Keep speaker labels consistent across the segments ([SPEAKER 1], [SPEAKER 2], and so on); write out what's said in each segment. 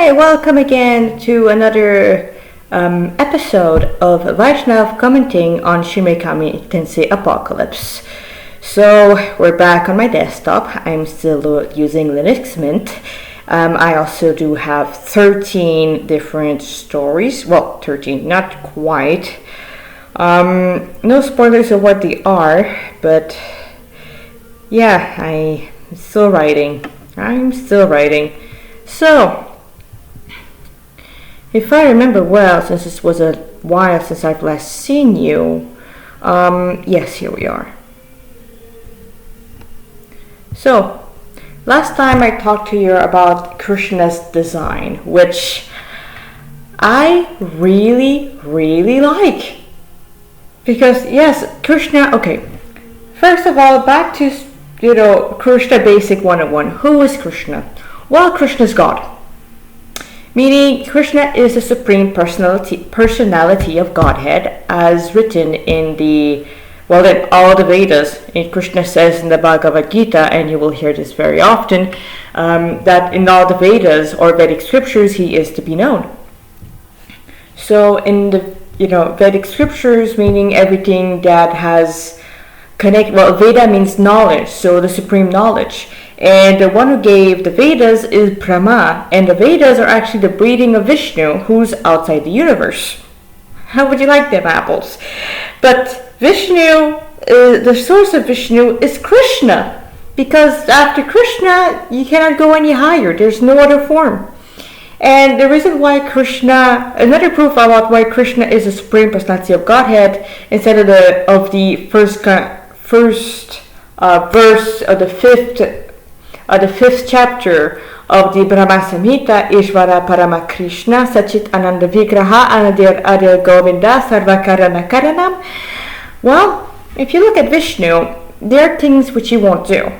[SPEAKER 1] Hey, welcome again to another episode of Vaishnav commenting on Shin Megami Tensei Apocalypse. So, we're back on my desktop. I'm still using Linux Mint. I also do have 13 different stories. Well, 13, not quite. No spoilers of what they are, but yeah, I'm still writing. So, if I remember well, since it was a while since I've last seen you, yes, here we are. So, last time I talked to you about Krishna's design, which I really like. Because, yes, Krishna, okay, first of all, back to, Krishna Basic 101. Who is Krishna? Well, Krishna is God. Meaning, Krishna is the supreme personality of Godhead, as written in in all the Vedas. And Krishna says in the Bhagavad Gita, and you will hear this very often, that in all the Vedas or Vedic scriptures, he is to be known. So in the Vedic scriptures, meaning everything that has Veda means knowledge, so the supreme knowledge. And the one who gave the Vedas is Brahma, and the Vedas are actually the breathing of Vishnu, who's outside the universe. How would you like them apples? But Vishnu, the source of Vishnu is Krishna, because after Krishna, you cannot go any higher. There's no other form. And the reason why another proof about why Krishna is the supreme personality of Godhead, instead of the first verse of the fifth chapter of the Brahma Samhita, Ishvara Parama Krishna Sachit Ananda Vigraha Anadir Adil Govinda Sarvakarana Karanam. Well, if you look at Vishnu, there are things which he won't do.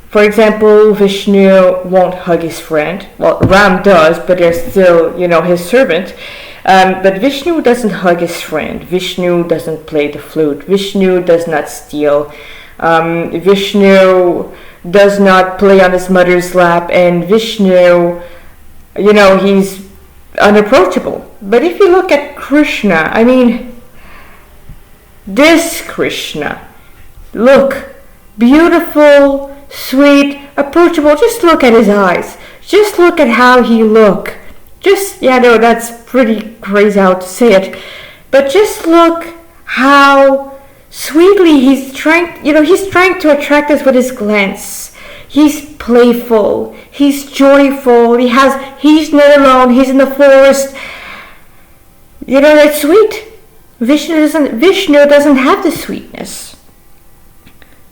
[SPEAKER 1] For example, Vishnu won't hug his friend. Well, Ram does, but they're still, his servant. But Vishnu doesn't hug his friend. Vishnu doesn't play the flute. Vishnu does not steal. Vishnu does not play on his mother's lap, and Vishnu, he's unapproachable. But if you look at Krishna, this Krishna, look, beautiful, sweet, approachable. Just look at his eyes. Just look at how he look. That's pretty crazy how to say it. But just look how sweetly he's trying to attract us with his glance. He's playful. He's joyful. He's not alone. He's in the forest. It's sweet. Vishnu doesn't have the sweetness.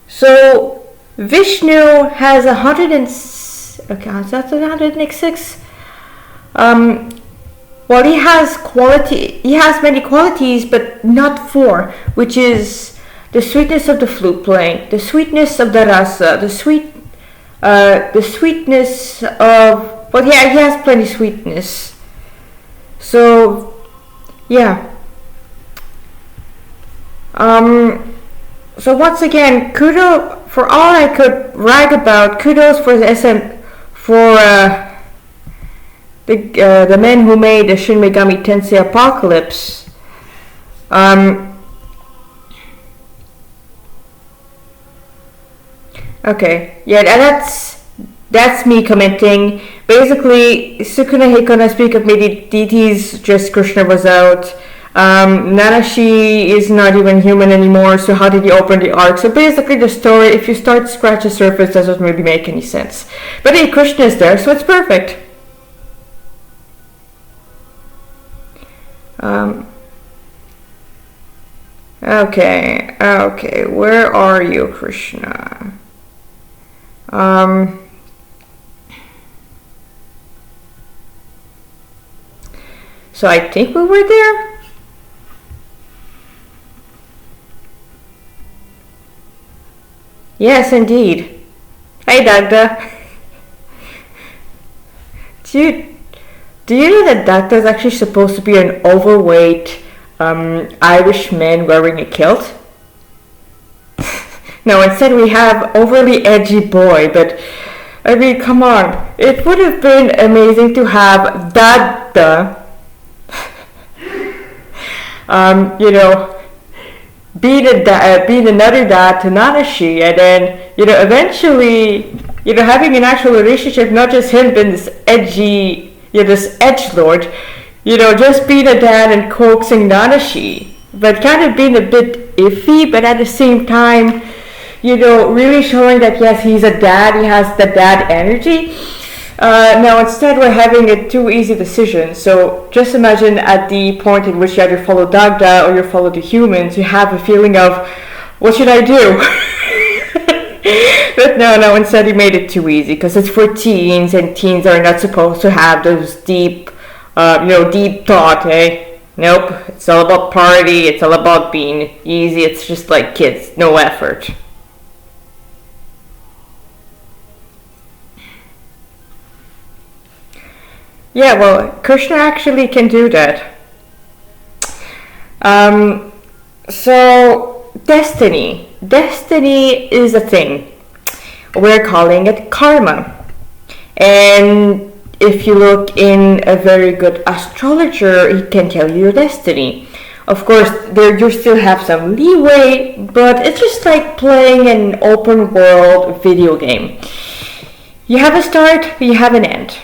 [SPEAKER 1] So Vishnu has 106. He has many qualities, but not four, which is the sweetness of the flute playing, the sweetness of the rasa, the sweetness of, he has plenty sweetness. So, yeah. So once again, kudos for all I could brag about. Kudos for the men who made the Shin Megami Tensei Apocalypse. Okay, yeah, that's me commenting. Basically, Sukuna Hikona speak of many deities, just Krishna was out. Nanashi is not even human anymore, so how did he open the ark? So basically the story, if you start to scratch the surface, doesn't really make any sense. But hey, Krishna is there, so it's perfect. Okay, where are you, Krishna? So I think we were there. Yes, indeed. Hey, Dagda. Do you know that Dagda is actually supposed to be an overweight Irish man wearing a kilt? No, instead we have overly edgy boy, but I mean, come on. It would have been amazing to have Dada, you know, being another dad to Nanashi, and then, eventually, having an actual relationship, not just him being this edgy, this edgelord, just being a dad and coaxing Nanashi, but kind of being a bit iffy, but at the same time, really showing that yes, he's a dad, he has the dad energy. Now instead we're having a too easy decision. So just imagine at the point in which you either follow Dagda or you follow the humans, you have a feeling of, what should I do? But no, instead he made it too easy because it's for teens, and teens are not supposed to have those deep, deep thought, eh? Nope, it's all about party, it's all about being easy, it's just like kids, no effort. Yeah, well, Krishna actually can do that. So, destiny. Destiny is a thing. We're calling it karma. And if you look in a very good astrologer, he can tell you your destiny. Of course, there you still have some leeway, but it's just like playing an open world video game. You have a start, you have an end.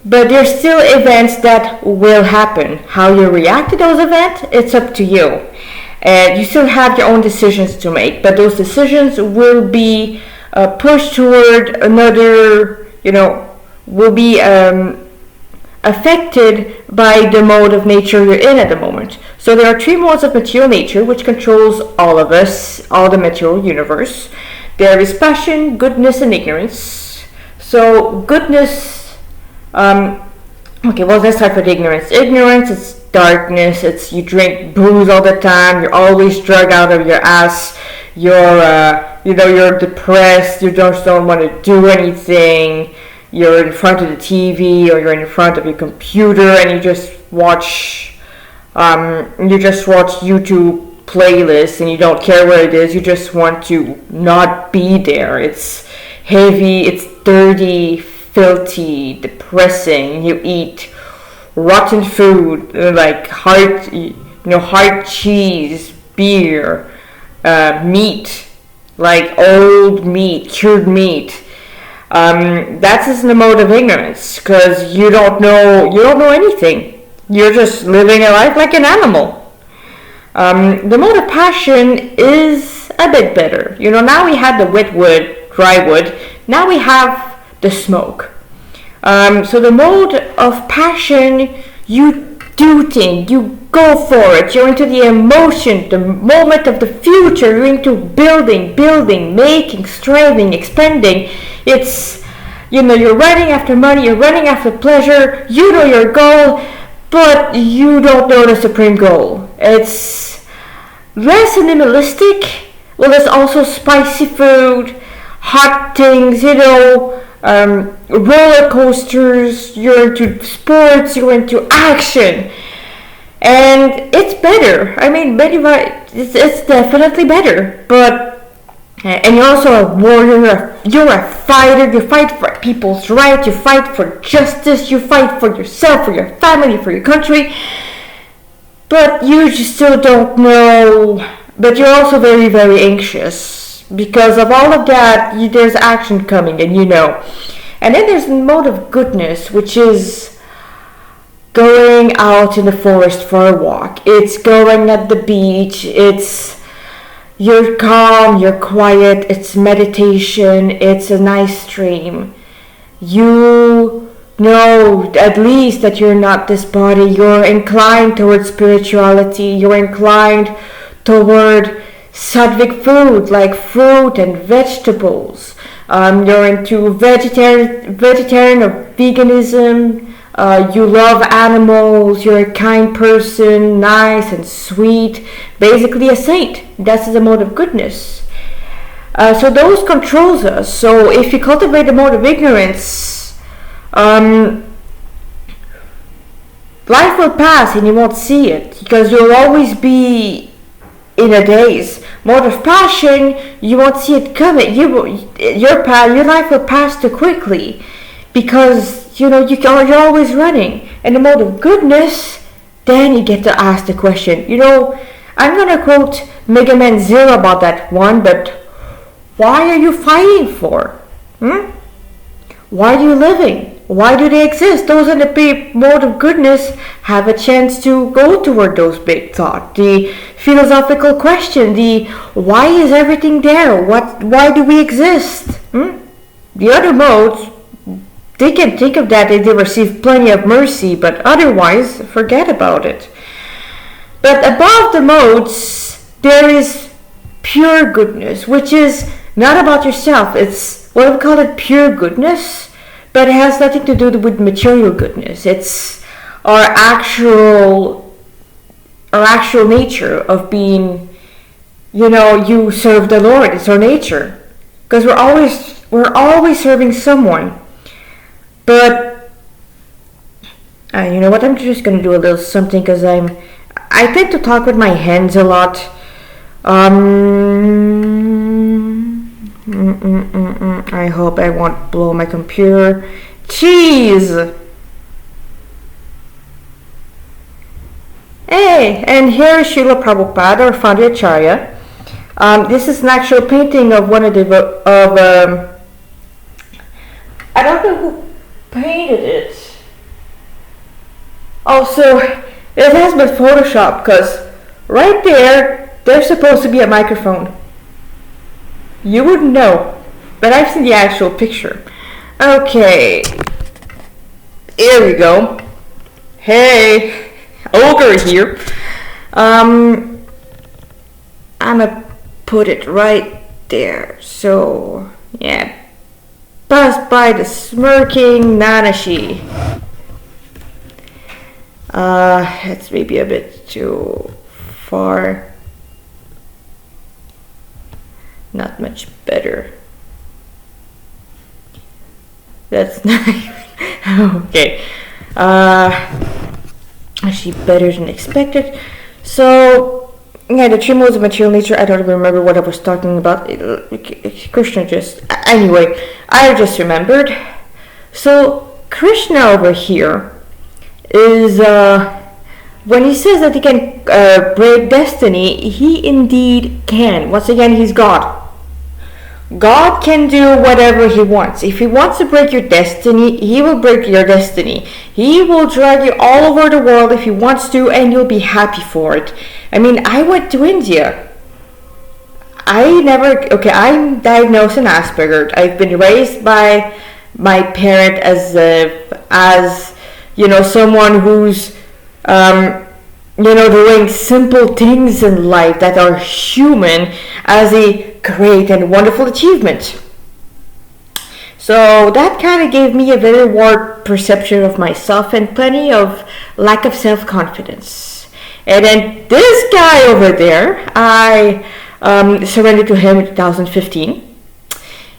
[SPEAKER 1] But there's still events that will happen. How you react to those events, it's up to you. And you still have your own decisions to make, but those decisions will be pushed toward another, will be affected by the mode of nature you're in at the moment. So there are three modes of material nature which controls all of us, all the material universe. There is passion, goodness, and ignorance. So goodness, okay, well, let's start with ignorance. Ignorance is darkness. It's you drink booze all the time. You're always drug out of your ass. You're depressed. You just don't want to do anything. You're in front of the TV or you're in front of your computer and you just watch YouTube playlists and you don't care where it is. You just want to not be there. It's heavy. It's dirty, filthy, depressing. You eat rotten food like hard cheese, beer, meat, like old meat, cured meat. That's just the mode of ignorance because you don't know anything. You're just living a life like an animal. The mode of passion is a bit better. Now we have the wet wood, dry wood. Now we have the smoke. So the mode of passion, you do things, you go for it, you're into the emotion, the moment of the future, you're into building, making, striving, expanding. It's, you're running after money, you're running after pleasure, you know your goal, but you don't know the supreme goal. It's less animalistic. Well, there's also spicy food, hot things, roller coasters, you're into sports, you're into action. And it's better. I mean, it's definitely better. But, and you're also a warrior, you're a fighter, you fight for people's rights, you fight for justice, you fight for yourself, for your family, for your country. But you just still don't know, but you're also very, very anxious. Because of all of that, there's action coming, and And then there's the mode of goodness, which is going out in the forest for a walk. It's going at the beach. You're calm, you're quiet. It's meditation. It's a nice stream. You know at least that you're not this body. You're inclined towards spirituality. You're inclined toward sattvic food like fruit and vegetables. You're into vegetarian or veganism. You love animals. You're a kind person, nice and sweet. Basically a saint. That's the mode of goodness. So those controls us. So if you cultivate the mode of ignorance, life will pass and you won't see it because you'll always be in a daze. mode of passion, you won't see it coming. Your life will pass too quickly because you're always running. And the mode of goodness, then you get to ask the question. I'm gonna quote Mega Man Zero about that one, but why are you fighting for? Why are you living? Why do they exist? Those in the mode of goodness have a chance to go toward those big thoughts. The philosophical question, the why is everything there? Why do we exist? The other modes, they can think of that, they receive plenty of mercy, but otherwise, forget about it. But above the modes, there is pure goodness, which is not about yourself. It's what we call it pure goodness. But it has nothing to do with material goodness. It's our actual nature of being, you serve the Lord. It's our nature, because we're always serving someone. But you know what? I'm just gonna do a little something because I tend to talk with my hands a lot. I hope I won't blow my computer. Jeez! Hey, and here is Srila Prabhupada or Founder Acharya. This is an actual painting of one of I don't know who painted it. Also, it has been photoshopped because right there's supposed to be a microphone. You wouldn't know, but I've seen the actual picture. Okay, here we go. Hey, ogre here. I'm gonna put it right there. So yeah, pass by the smirking Nanashi. It's maybe a bit too far. Not much better. That's not even okay. Actually better than expected. So yeah, the three modes of material nature. I don't even remember what I was talking about. Krishna anyway, I just remembered. So Krishna over here is when he says that he can break destiny, he indeed can. Once again, he's God. God can do whatever he wants. If he wants to break your destiny, he will break your destiny. He will drag you all over the world if he wants to, and you'll be happy for it. I mean, I went to India. I'm diagnosed in Asperger. I've been raised by my parent as someone who's doing simple things in life that are human as a great and wonderful achievement. So that kind of gave me a very warped perception of myself and plenty of lack of self-confidence. And then this guy over there, I surrendered to him in 2015.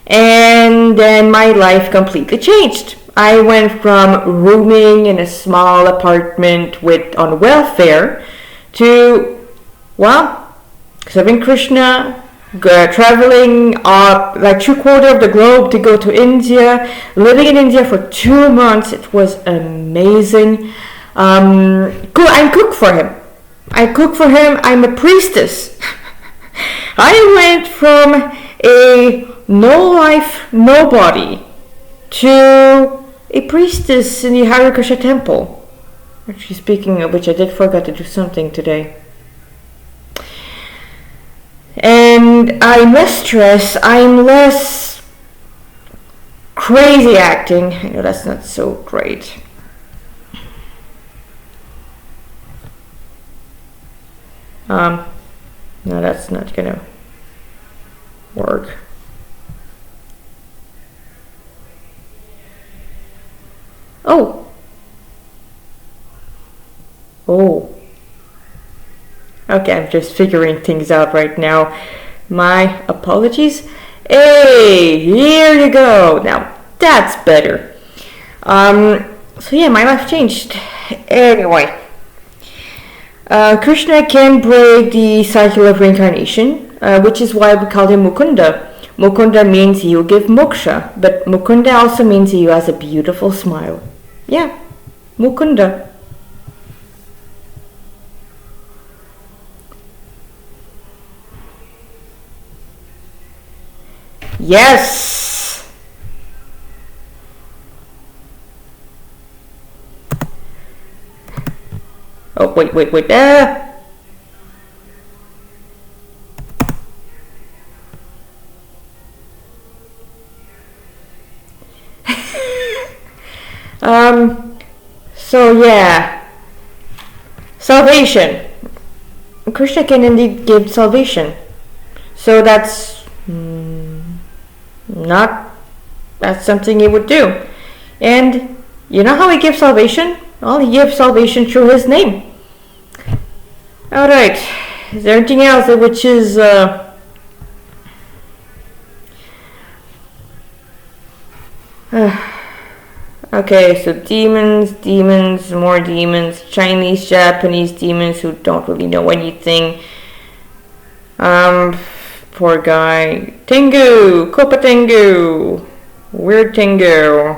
[SPEAKER 1] And then my life completely changed. I went from rooming in a small apartment on welfare to, serving Krishna, traveling like 3/4 of the globe to go to India, living in India for 2 months. It was amazing. I cook for him. I'm a priestess. I went from a no-life nobody to a priestess in the Hare Krishna temple. Actually, speaking of which, I did forget to do something today. And I'm less stressed, I'm less crazy acting. I know that's not so great. No, that's not gonna work. Oh. Okay, I'm just figuring things out right now. My apologies. Hey, here you go. Now, that's better. So yeah, my life changed. Anyway. Krishna can break the cycle of reincarnation. which is why we call him Mukunda. Mukunda means he will give moksha, but Mukunda also means he has a beautiful smile. Yeah, Mukunda. Yes! Oh, wait. So yeah, salvation. Krishna can indeed give salvation. So that's that's something he would do. And you know how he gives salvation? Well, he gives salvation through his name. Alright, is there anything else which is okay, so demons, more demons, Chinese, Japanese demons who don't really know anything. Poor guy. Tengu, Kopa Tengu, weird Tengu.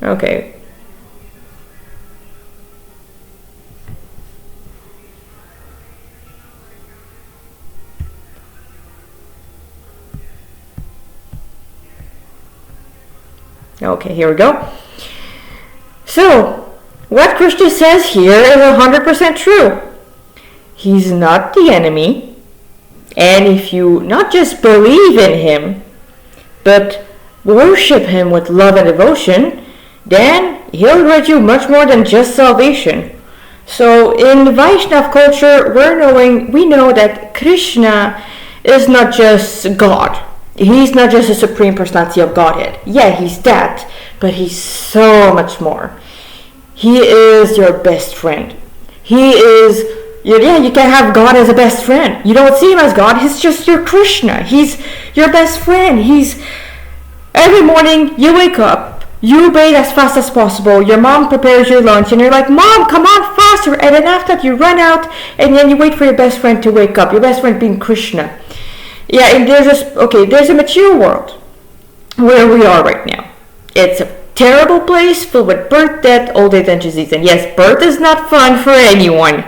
[SPEAKER 1] Okay. Okay, here we go. So, what Krishna says here is 100% true. He's not the enemy, and if you not just believe in him, but worship him with love and devotion, then he'll grant you much more than just salvation. So in Vaishnav culture, we know that Krishna is not just God. He's not just a supreme personality of Godhead. Yeah, he's that, but he's so much more. He is your best friend. He is, you can have God as a best friend. You don't see him as God, he's just your Krishna. He's your best friend. Every morning you wake up, you bathe as fast as possible, your mom prepares your lunch, and you're like, Mom, come on faster, and then after that you run out, and then you wait for your best friend to wake up, your best friend being Krishna. Yeah, and there's a material world where we are right now. It's a terrible place filled with birth, death, old age, and disease. And yes, birth is not fun for anyone.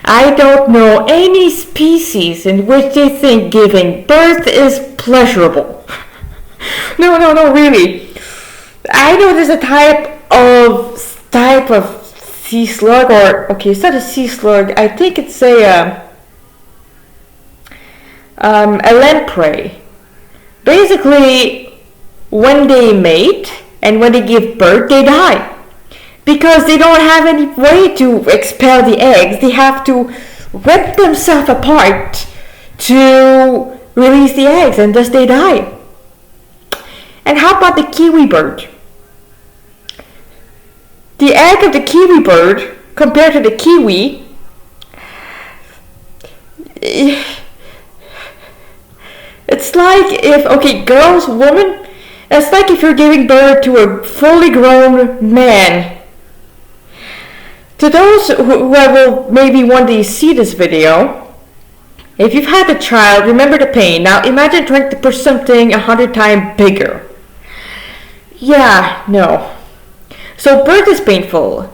[SPEAKER 1] I don't know any species in which they think giving birth is pleasurable. No, really. I know there's a type of sea slug, it's not a sea slug. I think it's a lamprey. Basically, when they mate and when they give birth, they die. Because they don't have any way to expel the eggs. They have to rip themselves apart to release the eggs, and thus they die. And how about the kiwi bird? The egg of the kiwi bird, compared to the kiwi, it's like it's like if you're giving birth to a fully grown man. To those who will maybe one day see this video, if you've had a child, remember the pain. Now imagine trying to push something 100 times bigger. Yeah, no. So birth is painful.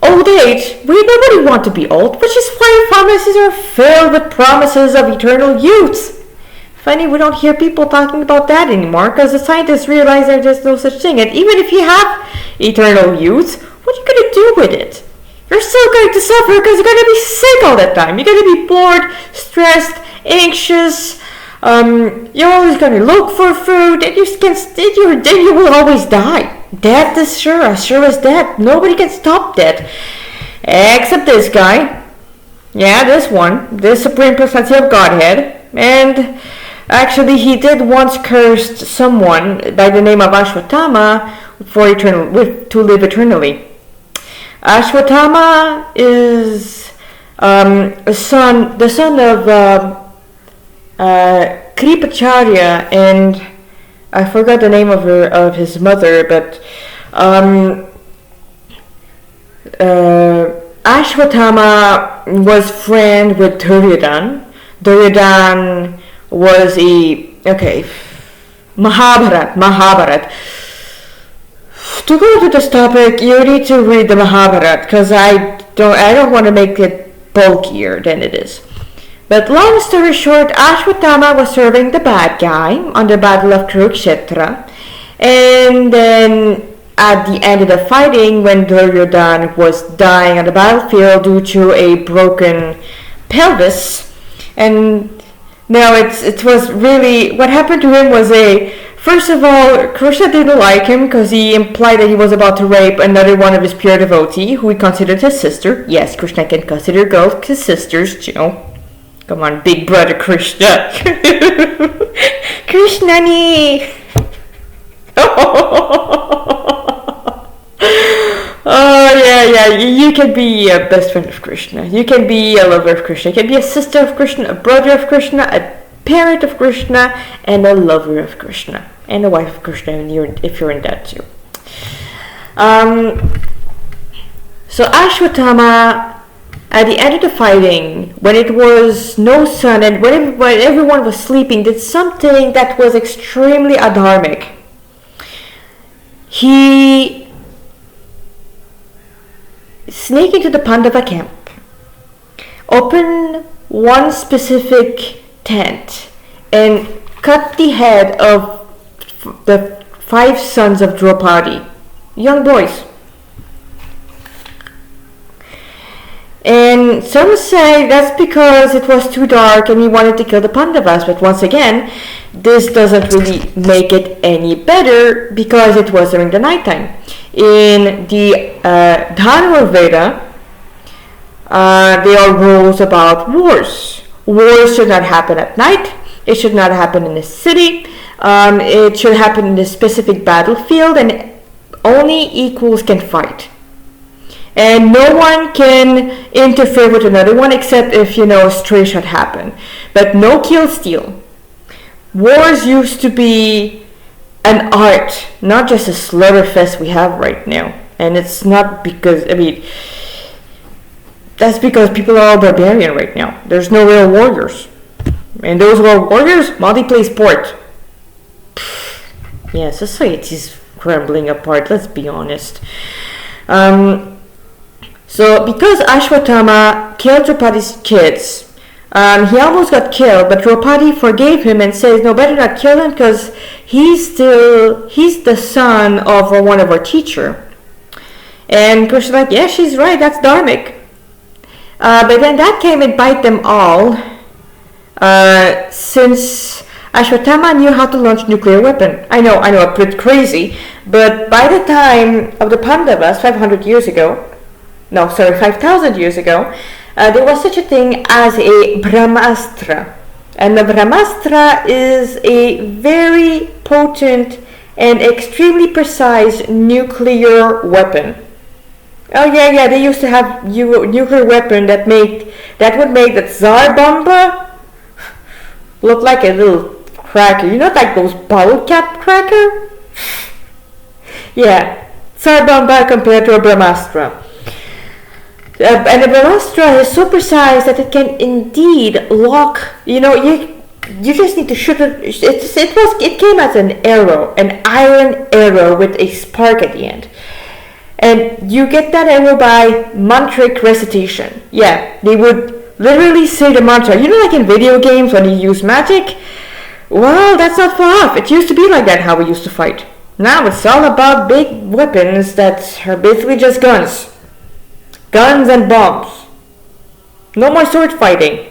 [SPEAKER 1] Old age, nobody wants to be old, which is why pharmacies are filled with promises of eternal youth. Funny, we don't hear people talking about that anymore because the scientists realize there's no such thing. And even if you have eternal youth, what are you going to do with it? You're still going to suffer because you're going to be sick all the time. You're going to be bored, stressed, anxious. You're always going to look for food, and you will always die. Death is as sure as death. Nobody can stop death, except this guy. Yeah, this Supreme Personality of Godhead. And actually, he did once cursed someone by the name of Ashwatthama to live eternally. Ashwatthama is the son of Kripacharya, and I forgot the name of his mother, but Ashwatthama was friend with Duryodhan. Duryodhan was Mahabharat. To go to this topic, you need to read the Mahabharat because I don't want to make it bulkier than it is. But long story short, Ashwatthama was serving the bad guy on the Battle of Kurukshetra, and then at the end of the fighting, when Duryodhan was dying on the battlefield due to a broken pelvis, and now it was really what happened to him was first of all, Krishna didn't like him because he implied that he was about to rape another one of his pure devotee, who he considered his sister. Yes, Krishna can consider girls his sisters, Come on, big brother Krishna. Krishnani! Oh, yeah, you can be a best friend of Krishna. You can be a lover of Krishna. You can be a sister of Krishna, a brother of Krishna, a parent of Krishna, and a lover of Krishna. And a wife of Krishna if you're in that too. So Ashwatthama, at the end of the fighting, when it was no sun and when everyone was sleeping, did something that was extremely adharmic. He sneaked into the Pandava camp, opened one specific tent, and cut the head of the 5 sons of Draupadi, young boys. And some say that's because it was too dark and he wanted to kill the Pandavas. But once again, this doesn't really make it any better because it was during the nighttime. In the Dhanurveda, there are rules about wars. Wars should not happen at night. It should not happen in a city. It should happen in a specific battlefield, and only equals can fight. And no one can interfere with another one except if, a stray shot happen. But no kill steal. Wars used to be an art, not just a slaughter fest we have right now. And it's not because, that's because people are all barbarian right now. There's no real warriors. And those who are warriors, they play sport. Yeah, society's crumbling apart, let's be honest. So because Ashwatthama killed Draupadi's kids, he almost got killed, but Draupadi forgave him and says, no, better not kill him because he's the son of one of our teacher. And Krishna's like, yeah, she's right, that's dharmic. But then that came and bite them all, since Ashwatthama knew how to launch nuclear weapon. I know, a bit crazy, but by the time of the Pandavas, 5,000 years ago, there was such a thing as a Brahmastra. And the Brahmastra is a very potent and extremely precise nuclear weapon. Oh yeah, they used to have nuclear weapon that would make the Tsar Bomba look like a little cracker. Like those bottle cap cracker? Yeah, Tsar Bomba compared to a Brahmastra. And the Brahmastra is so precise that it can indeed lock, you just need to shoot it. It came as an arrow, an iron arrow with a spark at the end. And you get that arrow by mantric recitation. Yeah, they would literally say the mantra. Like in video games when you use magic? Well, that's not far off. It used to be like that, how we used to fight. Now it's all about big weapons that are basically just guns. Guns and bombs. No more sword fighting.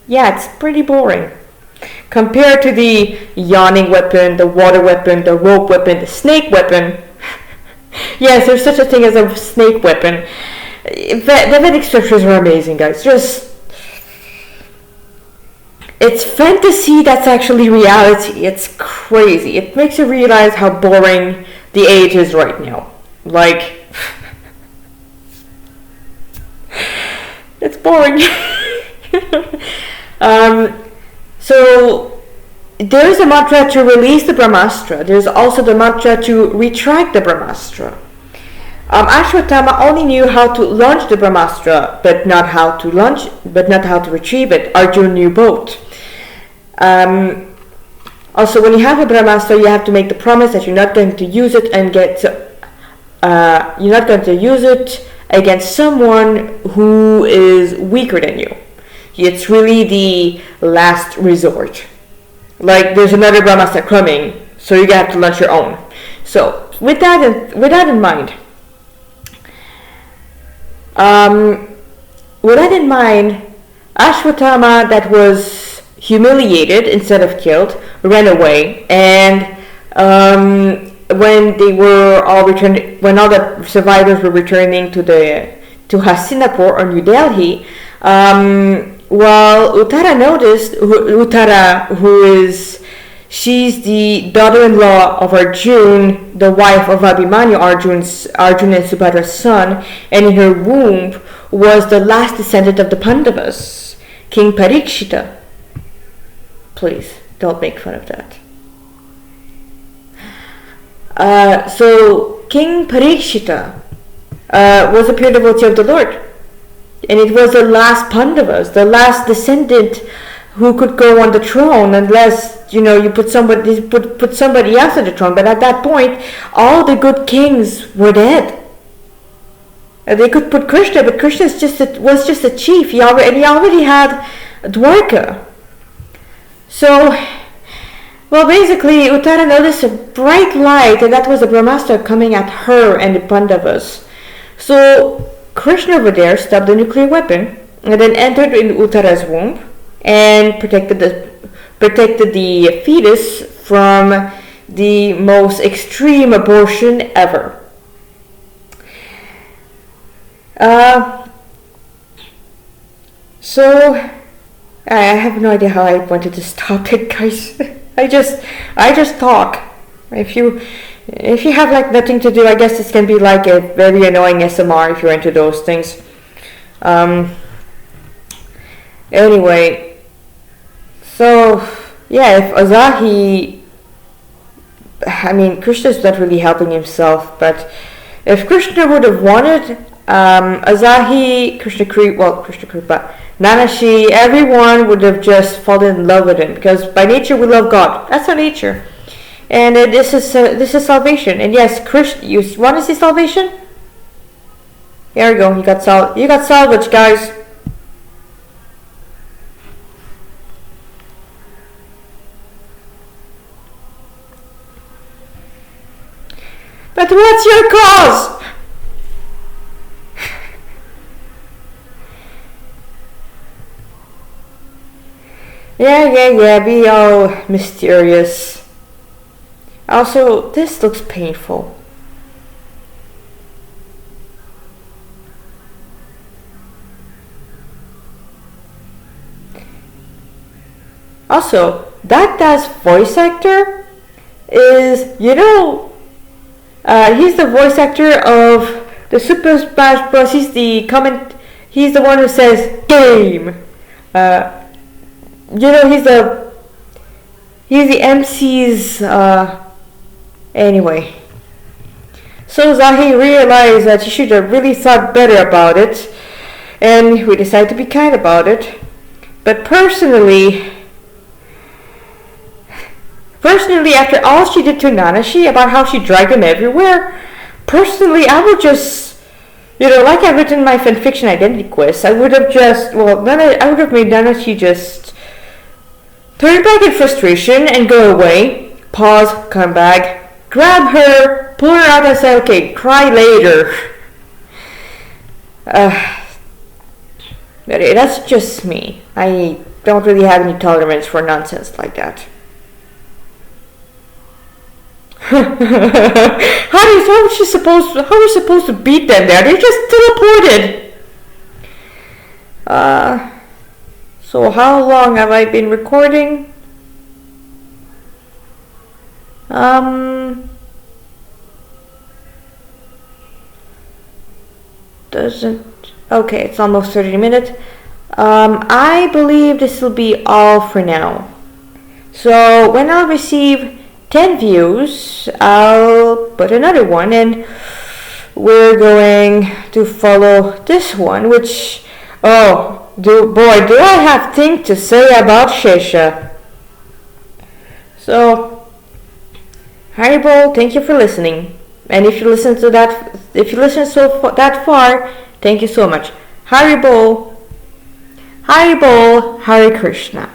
[SPEAKER 1] Yeah, it's pretty boring. Compared to the yawning weapon, the water weapon, the rope weapon, the snake weapon. Yes, there's such a thing as a snake weapon. The Vedic scriptures are amazing, guys. It's fantasy that's actually reality. It's crazy. It makes you realize how boring the age is right now. It's boring. So there's a mantra to release the Brahmastra. There's also the mantra to retract the Brahmastra. Ashwatthama only knew how to launch the Brahmastra, but not how to retrieve it. Arjuna knew both. Also, when you have a Brahmastra, you have to make the promise that you're not going to use it against someone who is weaker than you. It's really the last resort. Like, there's another Brahmastra coming, so you have to launch your own. So, with that in mind, Ashwatthama, that was humiliated instead of killed, ran away, and when all the survivors were returning to Hastinapur or New Delhi, she's the daughter-in-law of Arjuna, the wife of Abhimanyu, Arjuna and Subhadra's son, and in her womb was the last descendant of the Pandavas, King Parikshita. Please, don't make fun of that. So King Parikshita was a pure devotee of the Lord. And it was the last Pandavas, the last descendant who could go on the throne, unless you put somebody else on the throne. But at that point, all the good kings were dead. They could put Krishna, but Krishna was just a chief. He already had Dwarka. So, basically, Uttara noticed a bright light, and that was the Brahmastra coming at her and the Pandavas. So Krishna over there stopped the nuclear weapon and then entered in Uttara's womb and protected the fetus from the most extreme abortion ever. So I have no idea how I wanted to stop it, guys. I just talk. If you have like nothing to do, I guess this can be like a very annoying SMR if you're into those things. Anyway, so yeah, if Azahi, Krishna's not really helping himself, but if Krishna would have wanted, Azahi, Krishna Kripa, Nanashi, everyone would have just fallen in love with him, because by nature we love God. That's our nature. And this is salvation. And yes, you want to see salvation? There we go. You got salvage, guys. But what's your cause? Yeah. Be all mysterious. Also, this looks painful. Also, that voice actor is, he's the voice actor of the Super Smash Bros. He's the one who says game. He's the MC's. Anyway, so Zahi realized that she should have really thought better about it, and we decided to be kind about it. But personally, after all she did to Nanashi about how she dragged him everywhere, personally, I would just, like I've written my fanfiction identity quest, I would have made Nanashi just turn back in frustration and go away, pause, come back, grab her, pull her out and say, okay, cry later. But that's just me. I don't really have any tolerance for nonsense like that. How are we supposed to beat them there? They just teleported. So how long have I been recording? Okay, it's almost 30 minutes. I believe this will be all for now. So when I'll receive 10 views, I'll put another one, and we're going to follow this one, which, oh, do I have things to say about Shesha. So, Haribol, thank you for listening. And if you listen that far, thank you so much. Haribol, Hare Krishna.